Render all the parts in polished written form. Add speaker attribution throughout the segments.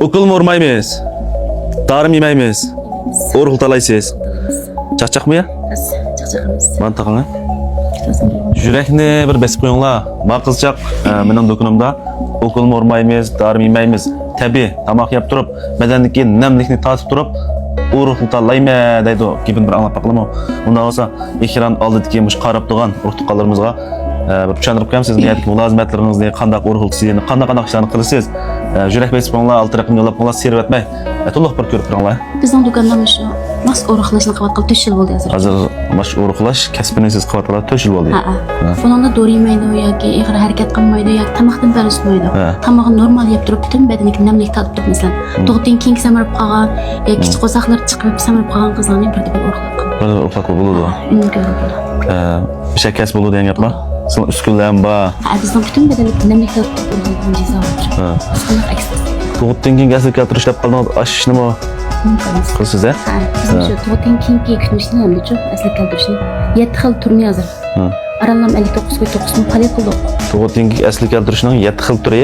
Speaker 1: Okul mu urmaymiz? Darım yemeymiz? Uruq talaysiz? Çaqçaq mı ya?
Speaker 2: Çaqçaqımız.
Speaker 1: Bana taqın ha? Yürekni bir besip qo'yinglar. Ma qizchaq, mening do'konimda okul mu urmaymiz, darım yemeymiz? Tabii, tamoq yeb turib, badanniki namlikni tatib turib, uruqni talayma deydi. Gapini bir anglab baqilami? Unda bo'lsa, ekran oldidagi mush qarab turgan urug' tuqqanlarimizga bir tushuntirib qo'yamiz. Niyatki mulozimatlaringizni qanday urug'lisizni, qanday ishlarni qilasiz? Yurak besib qo'yinglar, olti raqam yo'llab qo'yinglar, serib etmay. To'liq bir ko'rib turinglar.
Speaker 2: Bizning do'konda shu mas urug'lashni qilib 3 yil bo'ldi hozir.
Speaker 1: Hozir mash urug'lash kasbini siz qilyapsizlar 4 yil bo'ldi.
Speaker 2: Ha. Buningda do'rimaydi yoki ig'ir harakat qilmaydi yoki tamoqdan berismaydi. Tamoqni normal yeb turib, butun badaniki namlik tatib turib, masalan, tug'dan keyin samarib qolgan yoki kichik qo'saqlar chiqib samarib qolgan qizlarni birda bir urug'lab qo'yadi.
Speaker 1: Böyle ufak bo'ladi.
Speaker 2: Uni ko'rib bo'ladi.
Speaker 1: Bir şey kasb bo'ladi degan gapmi? Sizlar uskunlar bor.
Speaker 2: Ha, bizning butun badaniki namlik tatib turib jizo bor. Uskunlar ekstra.
Speaker 1: Tug'utdan keyin kasb keltirish ishlab qoldingiz, ash nima qilasiz a?
Speaker 2: Ha, bizim shu tug'dan keyingi kutishni hamda-chu asli keltirishni 7 xil turni hozir. Aralam 59.9 ming palet qildik.
Speaker 1: Tug'utdan keyin asli keltirishning 7 xil turi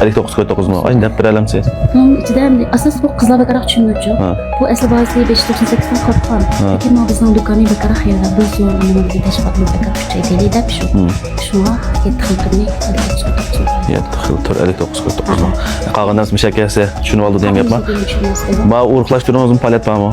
Speaker 1: 59.9 ming. Ay, deb beralamsiz.
Speaker 2: Bunun ichida asos bu qizlar bekaraq tushunuvchi. Bu asli bazasi 598 dan qopqon. Lekin bu bizning do'konning bekaraq yerda biz yo'lini tashviqotni bekaraq kuchaytiraylik deb shu. Shunga 7 xil turni 59.9
Speaker 1: 7 xil tur 59.9 ming. Qolgan mushakasi tushunib oldi degan gapmi? Ma urug'lashtirishimiz palet bormi?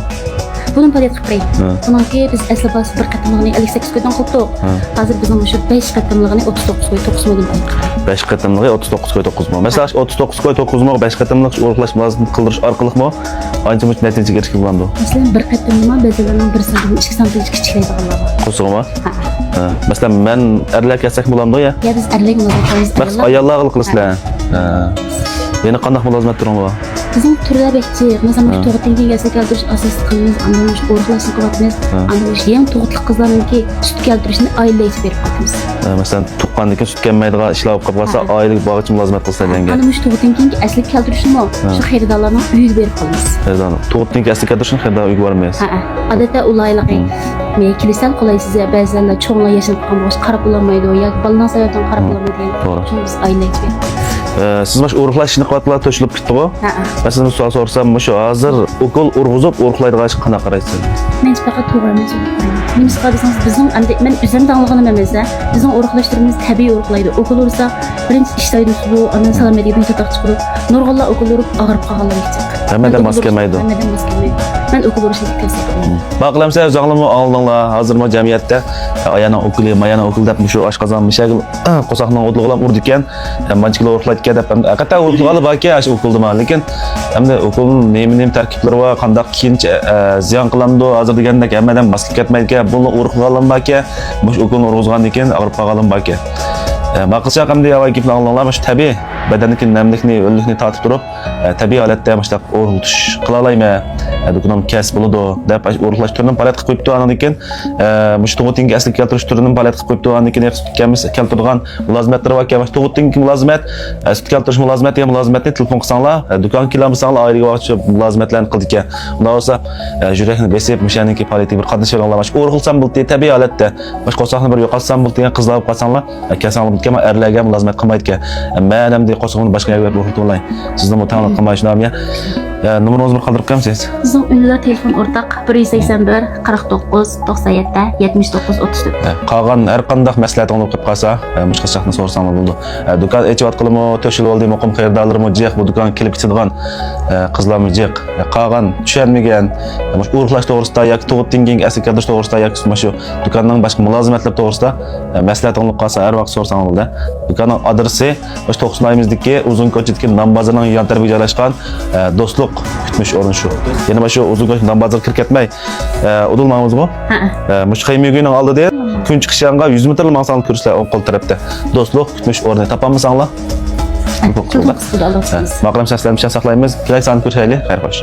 Speaker 2: Bunun palet qilib. Buningki biz asli bazasi bir qatimligini 58 dan qildik. Hozir bizning shu 5 qatimligini 39.9 ming dan qildik.
Speaker 1: 5 qatimligi 39.9 ming. Mesela 39.9 ming 5 qatimlik urug'lash ma'nosini qildirish orqali ancha much natijaga erishib bo'ladi.
Speaker 2: Masalan, bir qatimlik bezalarning 1 santim 2 santim kichiklaydiganlar bor.
Speaker 1: Qo'sig'imi? Masalan, men erlar kelsak bo'lamdi ya?
Speaker 2: Ya biz erlar mulozimat
Speaker 1: Bas ayollar qilasizlar. Yana qanday mulozimat turing bor?
Speaker 2: Bizim türlü bekçi, mesela şu tuğutdan keyin kelsa keltirish asos qilamiz, andan shu urug'lashni qilyapmiz. Andan shu ham tuğutliq qizlarningki sut keltirishni oilaga berib qo'yamiz.
Speaker 1: Masalan, tuqqandan keyin sut kelmaydigan ishlar bo'lib qolsa, oilaga bag'ich mulozimat qilsa degan.
Speaker 2: Ana shu tuğutdan keyin asli keltirishni shu xaridorlarning uyiga berib qo'yamiz.
Speaker 1: Xaridor. Tuğutdan keyin asli keltirishni xaridor uyiga bormaysiz.
Speaker 2: Ha. Odatda ulayligi. Men kilisal qolaysiz, ba'zanlar cho'nglar yashab qolgan bo'lsa qarab bo'lmaydi yoki baladan sababdan qarab bo'lmaydi. To'g'ri. Biz oilaga berib
Speaker 1: siz mash urug'lash ishini qilyaptilar, to'shilib ketdi-ku. Men sizdan savol so'rasam, shu hozir okul urg'izib urug'laydigan ishga qanaqa qaraysiz?
Speaker 2: Men faqat to'g'ri emas. Nima qilsangiz bizning men o'zimdan olganim emas, bizning urug'lashtirimiz tabiiy urug'laydi. Okul ursa, birinchi ishlaydi su, ondan salomatligini tataq chiqarib, nurg'onlar okul urib og'rib qolganlar chiq.
Speaker 1: Hammadan mos kelmaydi.
Speaker 2: Hammadan mos kelmaydi. Men okul urishni ko'rsataman.
Speaker 1: Baqlamsa o'zinglarmi oldinglar, hozirmi jamiyatda ayana okuli, mayana okul deb shu oshqozon mishagil qo'saqning o'tlig'ilab urdi ekan, manchiklar urug'laydi deb haqiqatan urug'lari bor ekan, shu okulda lekin hamda okulning nima tarkiblari va qanday keyincha ziyon qilindi hozir degandek hammadan mos ketmaydi ekan, buni urug'lagan bor ekan, mush okulni urug'izgan ekan, og'rib qolgan bor ekan. Maqilcha qamda avval gapni anglanlar, shu tabiiy badanniki namlikni, o'llikni tatib turib, tabiiy holatda mashlab urug'lash qila olaymi? Do'konim kasb bo'ladi deb urug'lash turini palet qilib qo'yibdi anan ekan. Mush tug'utdan asli keltirish turini palet qilib qo'yibdi anan ekan, kelamiz keltirgan mulozimatlar va kelmas tug'utdan mulozimat, sut keltirish mulozimati ham mulozimatni telefon qilsanglar, do'kon kelamisanlar, oilaga vaqtcha mulozimatlarni qildi ekan. Unda bo'lsa, yurakni besib, mushaniki paleti bir qatnashib olamiz. Urug'ilsam bo'ldi tabiiy holatda, bosh qo'saqni bir yo'qotsam bo'ldi degan qizlar olib qolsanglar, kasallik bitgan erlarga mulozimat qilmaydi ekan. Men ham de qo'saqni boshqa yerga berib o'rgatolay. Sizni mutanliq qilmayishlarmi? Numarangizni bir qoldirib qo'yamsiz?
Speaker 2: Bizning uylar telefon o'rtaq 181 49 97 79 34.
Speaker 1: Qolgan har qanday maslahatingiz bo'lib qolsa, boshqa shaxsni so'rasangiz bo'ldi. Do'kon echib qilimi, to'shil bo'ldi, muqim xaridorlarmi jiq bu do'kon kelib ketadigan qizlarmi jiq. Qolgan tushunmagan, urug'lash to'g'risida yoki tug'utdan keyin asli keltirish to'g'risida yoki shu do'konning boshqa mulozimatlar to'g'risida maslahatingiz qolsa har vaqt so'rasangiz bo'ldi. Do'konning adresi o'sha To'qsonayimizdagi uzun ko'chadagi Nam bozorining yon tarafiga joylashgan do'stlik kutmish o'rin shu. Yana shu uzun ko'cha Nam bozor kirib ketmay, udulmamizmi? Mush qaymigining oldida kun chiqishanga 100 metr maqsad ko'rsizlar o'ng qo'l tarafda. Do'stlik kutmish o'rni topamizsanglar? Maqlam shaxslarni saqlaymiz. Kelay sani ko'rishaylik. Xayr xo'sh.